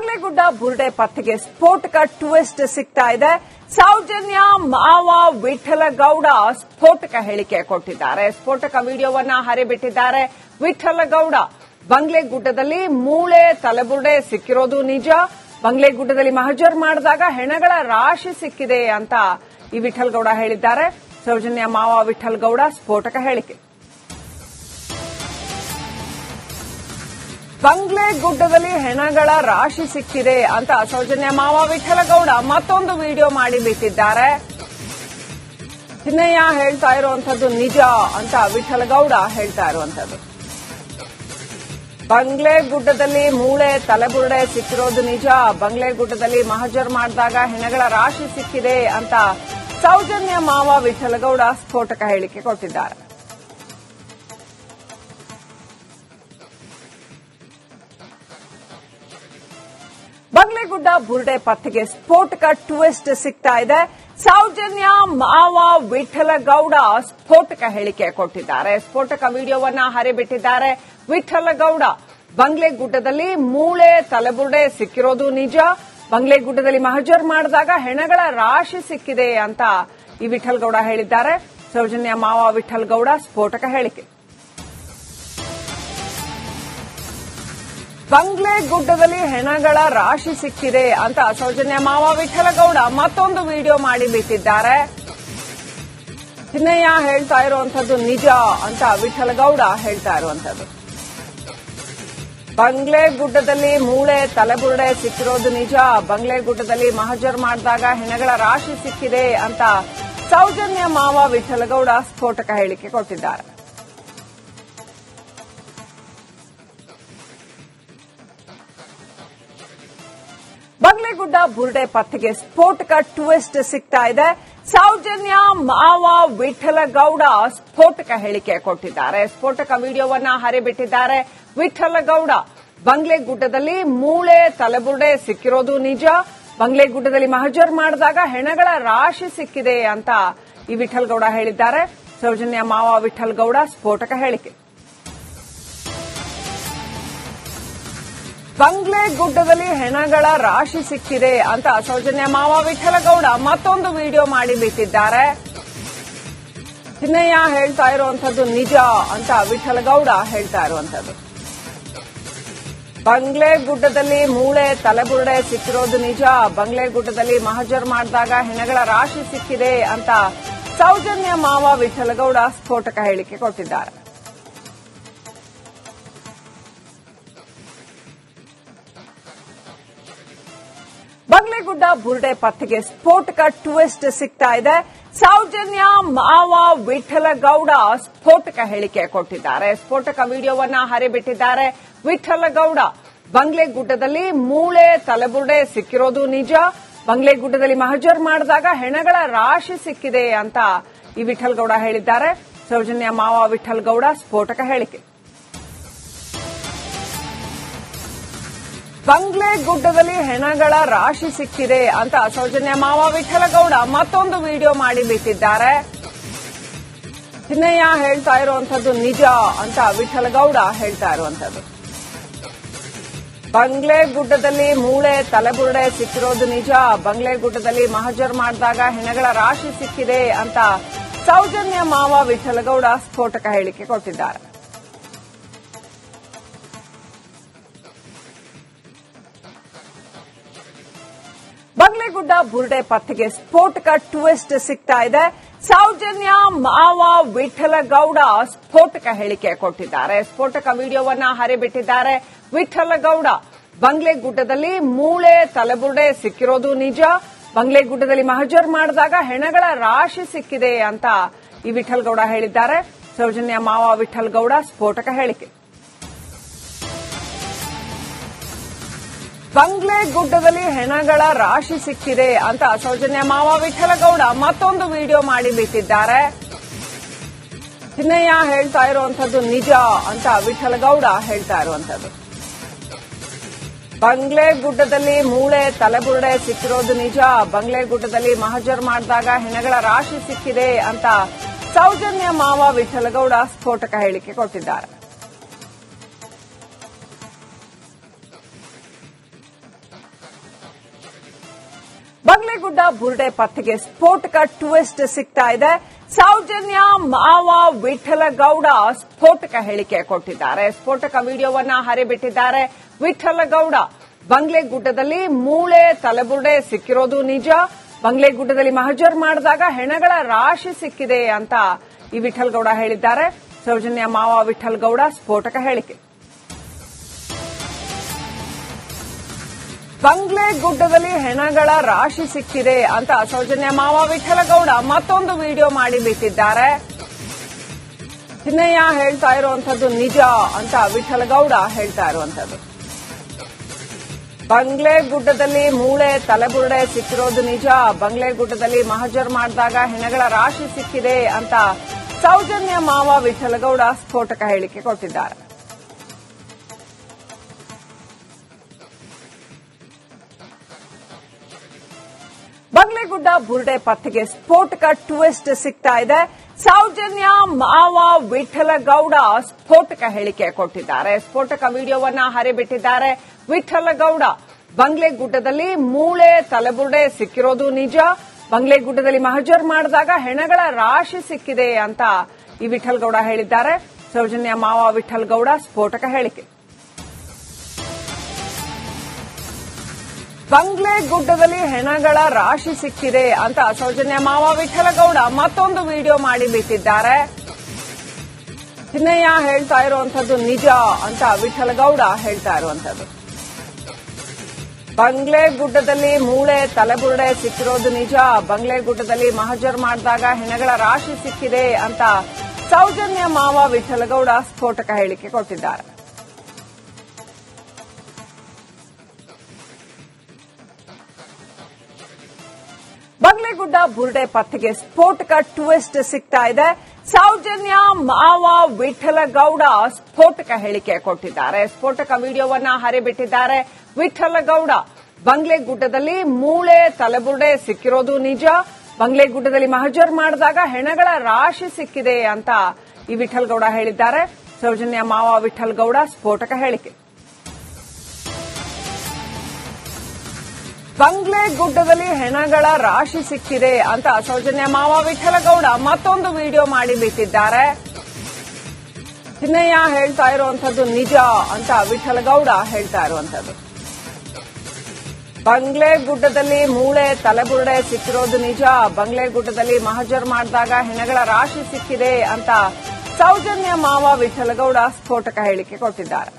ಬಂಗ್ಲೆಗುಡ್ಡ ಬುರ್ಡೆ ಪತ್ತೆಗೆ ಸ್ಫೋಟಕ ಟ್ವಿಸ್ಟ್ ಸಿಗ್ತಾ ಇದೆ. ಸೌಜನ್ಯ ಮಾವ ವಿಠಲಗೌಡ ಸ್ಫೋಟಕ ಹೇಳಿಕೆ ಕೊಟ್ಟಿದ್ದಾರೆ. ಸ್ಫೋಟಕ ವಿಡಿಯೋವನ್ನ ಹರಿಬಿಟ್ಟಿದ್ದಾರೆ. ವಿಠಲಗೌಡ ಬಂಗ್ಲೆಗುಡ್ಡದಲ್ಲಿ ಮೂಳೆ ತಲೆಬುರುಡೆ ಸಿಕ್ಕಿರೋದು ನಿಜ. ಬಂಗ್ಲೆಗುಡ್ಡದಲ್ಲಿ ಮಹಜರ್ ಮಾಡಿದಾಗ ಹೆಣಗಳ ರಾಶಿ ಸಿಕ್ಕಿದೆ ಅಂತ ಈ ವಿಠಲಗೌಡ ಹೇಳಿದ್ದಾರೆ. ಸೌಜನ್ಯ ಮಾವ ವಿಠಲಗೌಡ ಸ್ಫೋಟಕ ಹೇಳಿಕೆ. ಬಂಗ್ಲೆಗುಡ್ಡದಲ್ಲಿ ಹೆಣಗಳ ರಾಶಿ ಸಿಕ್ಕಿದೆ ಅಂತ ಸೌಜನ್ಯ ಮಾವ ವಿಠಲಗೌಡ ಮತ್ತೊಂದು ವಿಡಿಯೋ ಮಾಡಿ ಬಿಟ್ಟಿದ್ದಾರೆ. ಚಿನ್ನಯ್ಯ ಹೇಳ್ತಾ ಇರುವಂತದ್ದು ನಿಜ ಅಂತ ವಿಠಲಗೌಡ ಹೇಳ್ತಾ ಇರುವಂತದ್ದು. ಬಂಗ್ಲೆಗುಡ್ಡದಲ್ಲಿ ಮೂಳೆ ತಲೆಬುರುಡೆ ಸಿಕ್ಕಿರೋದು ನಿಜ. ಬಂಗ್ಲೆಗುಡ್ಡದಲ್ಲಿ ಮಹಜರ್ ಮಾಡಿದಾಗ ಹೆಣಗಳ ರಾಶಿ ಸಿಕ್ಕಿದೆ ಅಂತ ಸೌಜನ್ಯ ಮಾವ ವಿಠಲಗೌಡ ಸ್ಫೋಟಕ ಹೇಳಿಕೆ ಕೊಟ್ಟಿದ್ದಾರೆ. ಬಂಗ್ಲೆಗುಡ್ಡ ಬುರ್ಡೆ ಪತ್ತೆಗೆ ಸ್ಫೋಟಕ ಟ್ವಿಸ್ಟ್ ಸಿಗ್ತಾ ಇದೆ. ಸೌಜನ್ಯ ಮಾವ ವಿಠಲಗೌಡ ಸ್ಫೋಟಕ ಹೇಳಿಕೆ ಕೊಟ್ಟಿದ್ದಾರೆ. ಸ್ಫೋಟಕ ವಿಡಿಯೋವನ್ನ ಹರಿಬಿಟ್ಟಿದ್ದಾರೆ. ವಿಠಲಗೌಡ ಬಂಗ್ಲೆಗುಡ್ಡದಲ್ಲಿ ಮೂಳೆ ತಲೆಬುರುಡೆ ಸಿಕ್ಕಿರೋದು ನಿಜ. ಬಂಗ್ಲೆಗುಡ್ಡದಲ್ಲಿ ಮಹಜರ್ ಮಾಡಿದಾಗ ಹೆಣಗಳ ರಾಶಿ ಸಿಕ್ಕಿದೆ ಅಂತ ಈ ವಿಠಲಗೌಡ ಹೇಳಿದ್ದಾರೆ. ಸೌಜನ್ಯ ಮಾವ ವಿಠಲಗೌಡ ಸ್ಫೋಟಕ ಹೇಳಿಕೆ. ಬಂಗ್ಲೆಗುಡ್ಡದಲ್ಲಿ ಹೆಣಗಳ ರಾಶಿ ಸಿಕ್ಕಿದೆ ಅಂತ ಸೌಜನ್ಯ ಮಾವ ವಿಠಲಗೌಡ ಮತ್ತೊಂದು ವಿಡಿಯೋ ಮಾಡಿ ಬಿಟ್ಟಿದ್ದಾರೆ. ಚಿನ್ನಯ್ಯ ಹೇಳ್ತಾ ಇರುವಂತದ್ದು ನಿಜ ಅಂತ ವಿಠಲಗೌಡ ಹೇಳ್ತಾ ಇರುವಂತದ್ದು. ಬಂಗ್ಲೆಗುಡ್ಡದಲ್ಲಿ ಮೂಳೆ ತಲೆಬುರುಡೆ ಸಿಕ್ಕಿರೋದು ನಿಜ. ಬಂಗ್ಲೆಗುಡ್ಡದಲ್ಲಿ ಮಹಜರ್ ಮಾಡಿದಾಗ ಹೆಣಗಳ ರಾಶಿ ಸಿಕ್ಕಿದೆ ಅಂತ ಸೌಜನ್ಯ ಮಾವ ವಿಠಲಗೌಡ ಸ್ಫೋಟಕ ಹೇಳಿಕೆ ಕೊಟ್ಟಿದ್ದಾರೆ. ಬಂಗ್ಲೆಗುಡ್ಡ ಬುರ್ಡೆ ಪತ್ತೆಗೆ ಸ್ಫೋಟಕ ಟ್ವಿಸ್ಟ್ ಸಿಗ್ತಾ ಇದೆ. ಸೌಜನ್ಯ ಮಾವ ವಿಠಲಗೌಡ ಸ್ಫೋಟಕ ಹೇಳಿಕೆ ಕೊಟ್ಟಿದ್ದಾರೆ. ಸ್ಫೋಟಕ ವಿಡಿಯೋವನ್ನ ಹರಿಬಿಟ್ಟಿದ್ದಾರೆ. ವಿಠಲಗೌಡ ಬಂಗ್ಲೆಗುಡ್ಡದಲ್ಲಿ ಮೂಳೆ ತಲೆಬುರುಡೆ ಸಿಕ್ಕಿರೋದು ನಿಜ. ಬಂಗ್ಲೆಗುಡ್ಡದಲ್ಲಿ ಮಹಜರ್ ಮಾಡಿದಾಗ ಹೆಣಗಳ ರಾಶಿ ಸಿಕ್ಕಿದೆ ಅಂತ ಈ ವಿಠಲಗೌಡ ಹೇಳಿದ್ದಾರೆ. ಸೌಜನ್ಯ ಮಾವ ವಿಠಲಗೌಡ ಸ್ಫೋಟಕ ಹೇಳಿಕೆ. ಬಂಗ್ಲೆಗುಡ್ಡದಲ್ಲಿ ಹೆಣಗಳ ರಾಶಿ ಸಿಕ್ಕಿದೆ ಅಂತ ಸೌಜನ್ಯ ಮಾವ ವಿಠಲಗೌಡ ಮತ್ತೊಂದು ವಿಡಿಯೋ ಮಾಡಿ ಬಿಟ್ಟಿದ್ದಾರೆ. ಚಿನ್ನಯ್ಯ ಹೇಳ್ತಾ ಇರುವಂತದ್ದು ನಿಜ ಅಂತ ವಿಠಲಗೌಡ ಹೇಳ್ತಾ ಇರುವಂತದ್ದು. ಬಂಗ್ಲೆಗುಡ್ಡದಲ್ಲಿ ಮೂಳೆ ತಲೆಬುರುಡೆ ಸಿಕ್ಕಿರೋದು ನಿಜ. ಬಂಗ್ಲೆಗುಡ್ಡದಲ್ಲಿ ಮಹಜರ್ ಮಾಡಿದಾಗ ಹೆಣಗಳ ರಾಶಿ ಸಿಕ್ಕಿದೆ ಅಂತ ಸೌಜನ್ಯ ಮಾವ ವಿಠಲಗೌಡ ಸ್ಫೋಟಕ ಹೇಳಿಕೆ ಕೊಟ್ಟಿದ್ದಾರೆ. ಬಂಗ್ಲೆಗುಡ್ಡ ಬುರ್ಡೆ ಪತ್ತೆಗೆ ಸ್ಫೋಟಕ ಟ್ವಿಸ್ಟ್ ಸಿಗ್ತಾ ಇದೆ. ಸೌಜನ್ಯ ಮಾವ ವಿಠಲಗೌಡ ಸ್ಫೋಟಕ ಹೇಳಿಕೆ ಕೊಟ್ಟಿದ್ದಾರೆ. ಸ್ಫೋಟಕ ವಿಡಿಯೋವನ್ನ ಹರಿಬಿಟ್ಟಿದ್ದಾರೆ. ವಿಠಲಗೌಡ ಬಂಗ್ಲೆಗುಡ್ಡದಲ್ಲಿ ಮೂಳೆ ತಲೆಬುರುಡೆ ಸಿಕ್ಕಿರೋದು ನಿಜ. ಬಂಗ್ಲೆಗುಡ್ಡದಲ್ಲಿ ಮಹಜರ್ ಮಾಡಿದಾಗ ಹೆಣಗಳ ರಾಶಿ ಸಿಕ್ಕಿದೆ ಅಂತ ಈ ವಿಠಲಗೌಡ ಹೇಳಿದ್ದಾರೆ. ಸೌಜನ್ಯ ಮಾವ ವಿಠಲಗೌಡ ಸ್ಫೋಟಕ ಹೇಳಿಕೆ. ಬಂಗ್ಲೆಗುಡ್ಡದಲ್ಲಿ ಹೆಣಗಳ ರಾಶಿ ಸಿಕ್ಕಿದೆ ಅಂತ ಸೌಜನ್ಯ ಮಾವ ವಿಠಲಗೌಡ ಮತ್ತೊಂದು ವಿಡಿಯೋ ಮಾಡಿ ಬಿಟ್ಟಿದ್ದಾರೆ. ಚಿನ್ನಯ್ಯ ಹೇಳ್ತಾ ಇರುವಂತದ್ದು ನಿಜ ಅಂತ ವಿಠಲಗೌಡ ಹೇಳ್ತಾ ಇರುವಂತದ್ದು. ಬಂಗ್ಲೆಗುಡ್ಡದಲ್ಲಿ ಮೂಳೆ ತಲೆಬುರುಡೆ ಸಿಕ್ಕಿರೋದು ನಿಜ. ಬಂಗ್ಲೆಗುಡ್ಡದಲ್ಲಿ ಮಹಜರ್ ಮಾಡಿದಾಗ ಹೆಣಗಳ ರಾಶಿ ಸಿಕ್ಕಿದೆ ಅಂತ ಸೌಜನ್ಯ ಮಾವ ವಿಠಲಗೌಡ ಸ್ಫೋಟಕ ಹೇಳಿಕೆ ಕೊಟ್ಟಿದ್ದಾರೆ. ಬಂಗ್ಲೆಗುಡ್ಡ ಬುರ್ಡೆ ಪತ್ತೆಗೆ ಸ್ಫೋಟಕ ಟ್ವಿಸ್ಟ್ ಸಿಗ್ತಾ ಇದೆ. ಸೌಜನ್ಯ ಮಾವ ವಿಠಲಗೌಡ ಸ್ಫೋಟಕ ಹೇಳಿಕೆ ಕೊಟ್ಟಿದ್ದಾರೆ. ಸ್ಫೋಟಕ ವಿಡಿಯೋವನ್ನ ಹರಿಬಿಟ್ಟಿದ್ದಾರೆ. ವಿಠಲಗೌಡ ಬಂಗ್ಲೆಗುಡ್ಡದಲ್ಲಿ ಮೂಳೆ ತಲೆಬುರುಡೆ ಸಿಕ್ಕಿರೋದು ನಿಜ. ಬಂಗ್ಲೆಗುಡ್ಡದಲ್ಲಿ ಮಹಜರ್ ಮಾಡಿದಾಗ ಹೆಣಗಳ ರಾಶಿ ಸಿಕ್ಕಿದೆ ಅಂತ ಈ ವಿಠಲಗೌಡ ಹೇಳಿದ್ದಾರೆ. ಸೌಜನ್ಯ ಮಾವ ವಿಠಲಗೌಡ ಸ್ಫೋಟಕ ಹೇಳಿಕೆ. ಬಂಗ್ಲೆಗುಡ್ಡದಲ್ಲಿ ಹೆಣಗಳ ರಾಶಿ ಸಿಕ್ಕಿದೆ ಅಂತ ಸೌಜನ್ಯ ಮಾವ ವಿಠಲಗೌಡ ಮತ್ತೊಂದು ವಿಡಿಯೋ ಮಾಡಿ ಬಿಟ್ಟಿದ್ದಾರೆ. ಚಿನ್ನಯ್ಯ ಹೇಳ್ತಾ ಇರುವಂತದ್ದು ನಿಜ ಅಂತ ವಿಠಲಗೌಡ ಹೇಳ್ತಾ ಇರುವಂತದ್ದು. ಬಂಗ್ಲೆಗುಡ್ಡದಲ್ಲಿ ಮೂಳೆ ತಲೆಬುರುಡೆ ಸಿಕ್ಕಿರೋದು ನಿಜ. ಬಂಗ್ಲೆಗುಡ್ಡದಲ್ಲಿ ಮಹಜರ್ ಮಾಡಿದಾಗ ಹೆಣಗಳ ರಾಶಿ ಸಿಕ್ಕಿದೆ ಅಂತ ಸೌಜನ್ಯ ಮಾವ ವಿಠಲಗೌಡ ಸ್ಫೋಟಕ ಹೇಳಿಕೆ ಕೊಟ್ಟಿದ್ದಾರೆ. ಬಂಗ್ಲೆಗುಡ್ಡ ಬುರ್ಡೆ ಪತ್ತೆಗೆ ಸ್ಫೋಟಕ ಟ್ವಿಸ್ಟ್ ಸಿಗ್ತಾ ಇದೆ. ಸೌಜನ್ಯ ಮಾವ ವಿಠಲಗೌಡ ಸ್ಫೋಟಕ ಹೇಳಿಕೆ ಕೊಟ್ಟಿದ್ದಾರೆ. ಸ್ಫೋಟಕ ವಿಡಿಯೋವನ್ನ ಹರಿಬಿಟ್ಟಿದ್ದಾರೆ. ವಿಠಲಗೌಡ ಬಂಗ್ಲೆಗುಡ್ಡದಲ್ಲಿ ಮೂಳೆ ತಲೆಬುರುಡೆ ಸಿಕ್ಕಿರೋದು ನಿಜ. ಬಂಗ್ಲೆಗುಡ್ಡದಲ್ಲಿ ಮಹಜರ್ ಮಾಡಿದಾಗ ಹೆಣಗಳ ರಾಶಿ ಸಿಕ್ಕಿದೆ ಅಂತ ಈ ವಿಠಲಗೌಡ ಹೇಳಿದ್ದಾರೆ. ಸೌಜನ್ಯ ಮಾವ ವಿಠಲಗೌಡ ಸ್ಫೋಟಕ ಹೇಳಿಕೆ. ಬಂಗ್ಲೆಗುಡ್ಡದಲ್ಲಿ ಹೆಣಗಳ ರಾಶಿ ಸಿಕ್ಕಿದೆ ಅಂತ ಸೌಜನ್ಯ ಮಾವ ವಿಠಲಗೌಡ ಮತ್ತೊಂದು ವಿಡಿಯೋ ಮಾಡಿ ಬಿಟ್ಟಿದ್ದಾರೆ. ಚಿನ್ನಯ್ಯ ಹೇಳ್ತಾ ಇರುವಂತದ್ದು ನಿಜ ಅಂತ ವಿಠಲಗೌಡ ಹೇಳ್ತಾ ಇರುವಂತದ್ದು. ಬಂಗ್ಲೆಗುಡ್ಡದಲ್ಲಿ ಮೂಳೆ ತಲೆಬುರುಡೆ ಸಿಕ್ಕಿರೋದು ನಿಜ. ಬಂಗ್ಲೆಗುಡ್ಡದಲ್ಲಿ ಮಹಜರ್ ಮಾಡಿದಾಗ ಹೆಣಗಳ ರಾಶಿ ಸಿಕ್ಕಿದೆ ಅಂತ ಸೌಜನ್ಯ ಮಾವ ವಿಠಲಗೌಡ ಸ್ಫೋಟಕ ಹೇಳಿಕೆ ಕೊಟ್ಟಿದ್ದಾರೆ. ಬಂಗ್ಲೆಗುಡ್ಡ ಬುರ್ಡೆ ಪತ್ತೆಗೆ ಸ್ಫೋಟಕ ಟ್ವಿಸ್ಟ್ ಸಿಗ್ತಾ ಇದೆ. ಸೌಜನ್ಯ ಮಾವ ವಿಠಲಗೌಡ ಸ್ಫೋಟಕ ಹೇಳಿಕೆ ಕೊಟ್ಟಿದ್ದಾರೆ. ಸ್ಫೋಟಕ ವಿಡಿಯೋವನ್ನ ಹರಿಬಿಟ್ಟಿದ್ದಾರೆ. ವಿಠಲಗೌಡ ಬಂಗ್ಲೆಗುಡ್ಡದಲ್ಲಿ ಮೂಳೆ ತಲೆಬುರುಡೆ ಸಿಕ್ಕಿರೋದು ನಿಜ. ಬಂಗ್ಲೆಗುಡ್ಡದಲ್ಲಿ ಮಹಜರ್ ಮಾಡಿದಾಗ ಹೆಣಗಳ ರಾಶಿ ಸಿಕ್ಕಿದೆ ಅಂತ ಈ ವಿಠಲಗೌಡ ಹೇಳಿದ್ದಾರೆ. ಸೌಜನ್ಯ ಮಾವ ವಿಠಲಗೌಡ ಸ್ಫೋಟಕ ಹೇಳಿಕೆ. ಬಂಗ್ಲೆಗುಡ್ಡದಲ್ಲಿ ಹೆಣಗಳ ರಾಶಿ ಸಿಕ್ಕಿದೆ ಅಂತ ಸೌಜನ್ಯ ಮಾವ ವಿಠಲಗೌಡ ಮತ್ತೊಂದು ವಿಡಿಯೋ ಮಾಡಿ ಬಿಟ್ಟಿದ್ದಾರೆ. ಚಿನ್ನಯ್ಯ ಹೇಳ್ತಾ ಇರುವಂತದ್ದು ನಿಜ ಅಂತ ವಿಠಲಗೌಡ ಹೇಳ್ತಾ ಇರುವಂತದ್ದು. ಬಂಗ್ಲೆಗುಡ್ಡದಲ್ಲಿ ಮೂಳೆ ತಲೆಬುರುಡೆ ಸಿಕ್ಕಿರೋದು ನಿಜ. ಬಂಗ್ಲೆಗುಡ್ಡದಲ್ಲಿ ಮಹಜರ್ ಮಾಡಿದಾಗ ಹೆಣಗಳ ರಾಶಿ ಸಿಕ್ಕಿದೆ ಅಂತ ಸೌಜನ್ಯ ಮಾವ ವಿಠಲಗೌಡ ಸ್ಫೋಟಕ ಹೇಳಿಕೆ ಕೊಟ್ಟಿದ್ದಾರೆ. ಬಂಗ್ಲೆಗುಡ್ಡ ಬುರ್ಡೆ ಪತ್ತೆಗೆ ಸ್ಫೋಟಕ ಟ್ವಿಸ್ಟ್ ಸಿಗ್ತಾ ಇದೆ. ಸೌಜನ್ಯ ಮಾವ ವಿಠಲಗೌಡ ಸ್ಫೋಟಕ ಹೇಳಿಕೆ ಕೊಟ್ಟಿದ್ದಾರೆ. ಸ್ಫೋಟಕ ವಿಡಿಯೋವನ್ನ ಹರಿಬಿಟ್ಟಿದ್ದಾರೆ. ವಿಠಲಗೌಡ ಬಂಗ್ಲೆಗುಡ್ಡದಲ್ಲಿ ಮೂಳೆ ತಲೆಬುರುಡೆ ಸಿಕ್ಕಿರೋದು ನಿಜ. ಬಂಗ್ಲೆಗುಡ್ಡದಲ್ಲಿ ಮಹಜರ್ ಮಾಡಿದಾಗ ಹೆಣಗಳ ರಾಶಿ ಸಿಕ್ಕಿದೆ ಅಂತ ಈ ವಿಠಲಗೌಡ ಹೇಳಿದ್ದಾರೆ. ಸೌಜನ್ಯ ಮಾವ ವಿಠಲಗೌಡ ಸ್ಫೋಟಕ ಹೇಳಿಕೆ. ಬಂಗ್ಲೆಗುಡ್ಡದಲ್ಲಿ ಹೆಣಗಳ ರಾಶಿ ಸಿಕ್ಕಿದೆ ಅಂತ ಸೌಜನ್ಯ ಮಾವ ವಿಠಲಗೌಡ ಮತ್ತೊಂದು ವಿಡಿಯೋ ಮಾಡಿ ಬಿಟ್ಟಿದ್ದಾರೆ. ಚಿನ್ನಯ್ಯ ಹೇಳ್ತಾ ಇರುವಂತದ್ದು ನಿಜ ಅಂತ ವಿಠಲಗೌಡ ಹೇಳ್ತಾ ಇರುವಂತದ್ದು. ಬಂಗ್ಲೆಗುಡ್ಡದಲ್ಲಿ ಮೂಳೆ ತಲೆಬುರುಡೆ ಸಿಕ್ಕಿರೋದು ನಿಜ. ಬಂಗ್ಲೆಗುಡ್ಡದಲ್ಲಿ ಮಹಜರ್ ಮಾಡಿದಾಗ ಹೆಣಗಳ ರಾಶಿ ಸಿಕ್ಕಿದೆ ಅಂತ ಸೌಜನ್ಯ ಮಾವ ವಿಠಲಗೌಡ ಸ್ಫೋಟಕ ಹೇಳಿಕೆ ಕೊಟ್ಟಿದ್ದಾರೆ.